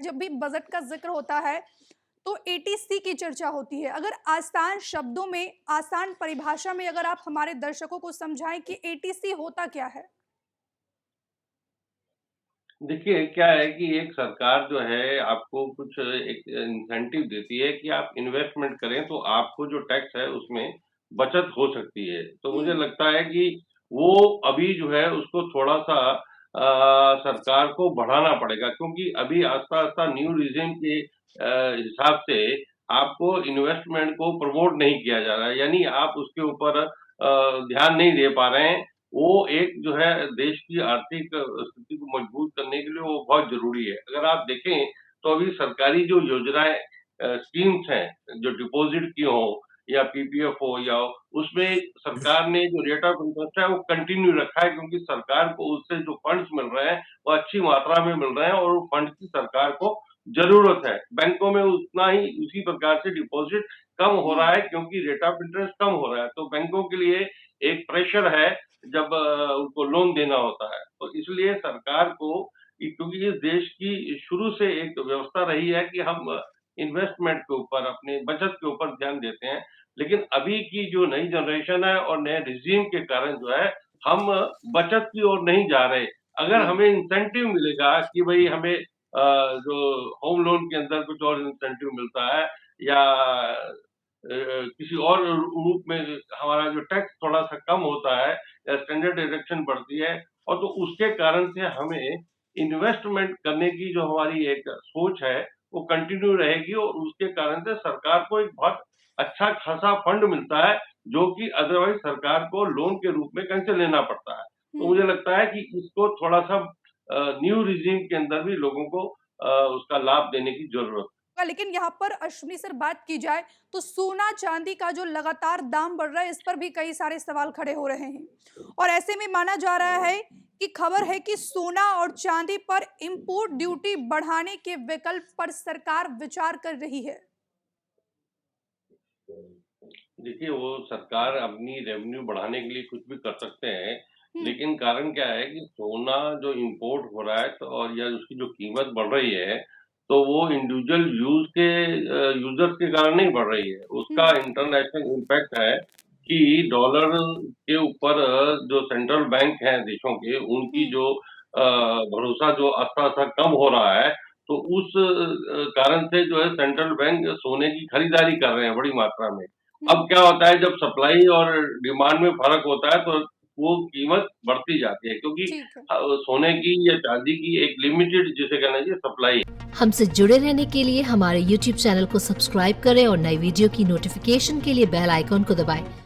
जब भी बजट का जिक्र होता है तो एटीसी की चर्चा होती है। अगर आसान शब्दों में, आसान परिभाषा में अगर आप हमारे दर्शकों को समझाएं कि एटीसी होता क्या है? देखिए, क्या है कि एक सरकार जो है आपको कुछ एक इंसेंटिव देती है कि आप इन्वेस्टमेंट करें तो आपको जो टैक्स है उसमें बचत हो सकती है। तो मुझे हुँ, लगता है कि वो अभी जो है उसको थोड़ा-सा सरकार को बढ़ाना पड़ेगा क्योंकि अभी आस्ता-आस्ता न्यू रिजिम के हिसाब से आपको इन्वेस्टमेंट को प्रमोट नहीं किया जा रहा है। यानी आप उसके ऊपर ध्यान नहीं दे पा रहे हैं। वो एक जो है देश की आर्थिक स्थिति को मजबूत करने के लिए वो बहुत ज़रूरी है। अगर आप देखें तो अभी सरकारी जो योजनाएँ स्कीम्स हैं, जो डिपॉज़िट की हों या पीपीएफ हो या उसमें सरकार ने जो रेट ऑफ इंटरेस्ट है वो कंटिन्यू रखा है क्योंकि सरकार को उससे जो फंड्स मिल रहे हैं, वो अच्छी मात्रा में मिल रहे हैं और फंड्स की सरकार को ज़रूरत है। बैंकों में उतना ही उसी प्रकार से डिपॉज़िट कम हो रहा हुँ, है क्योंकि रेट ऑफ इंटरेस्ट कम हो रहा है। तो बैंकों के लिए एक प्रेशर है जब उनको लोन देना होता है। तो इसलिए सरकार को क्योंकि इस देश की शुरू से एक व्यवस्था रही है कि हम इन्वेस्टमेंट के ऊपर, अपनी बचत के ऊपर ध्यान देते हैं। लेकिन अभी की जो नई जनरेशन है और नए रिज़ीम के कारण जो है, हम बचत की ओर नहीं जा रहे। अगर हुँ, हमें इंसेंटिव मिलेगा कि भई हमें जो होम लोन के अंदर कुछ और इंसेंटिव मिलता है या किसी और रूप में हमारा जो टैक्स थोड़ा-सा कम होता है या स्टैंडर्ड डिडक्शन बढ़ती है और तो उसके कारण से हमें इन्वेस्टमेंट करने की जो हमारी एक सोच है, वो कंटिन्यू रहेगी और उसके कारण से सरकार को एक बहुत अच्छा खासा फंड मिलता है, जो कि अदरवाइज़ सरकार को लोन के रूप में कहीं से लेना पड़ता है। तो मुझे हुँ। लगता है कि इसको थोड़ा-सा न्यू रिजीम के अंदर भी लोगों को उसका लाभ देने की ज़रूरत है। लेकिन यहाँ पर अश्विनी सर बात की जाए तो सोना चांदी का जो लगातार दाम बढ़ रहा है, इस पर भी कई सारे सवाल खड़े हो रहे हैं और ऐसे में माना जा रहा है कि खबर है कि सोना और चांदी पर इंपोर्ट ड्यूटी बढ़ाने के विकल्प पर सरकार विचार कर रही है। देखिए, वो सरकार अपनी रेवेन्यू बढ़ाने के लिए कुछ भी कर सकते हैं, हम्म, लेकिन कारण क्या है कि सोना जो इम्पोर्ट हो रहा है तो और या उसकी जो कीमत बढ़ रही है, तो वो इंडिविजुअल यूज़र्स के कारण नहीं बढ़ रही है। उसका हम्म, इंटरनेशनल इम्पैक्ट है कि डॉलर के ऊपर जो सेंट्रल बैंक हैं देशों के, उनकी हम्म, जो भरोसा जो आस्ता-आस्ता कम हो रहा है, तो उस कारण से जो है सेंट्रल बैंक सोने की खरीदारी कर रहे हैं बड़ी मात्रा में। अब हम्म, क्या होता है जब सप्लाई और डिमांड में फ़र्क होता है तो वो कीमत बढ़ती जाती है क्योंकि ठीक है। सोने की या चाँदी की एक लिमिटेड जिसे कहना चाहिए सप्लाई है। हमसे जुड़े रहने के लिए हमारे YouTube चैनल को सब्सक्राइब करें और नई वीडियो की नोटिफिकेशन के लिए बेल आइकॉन को दबाएं।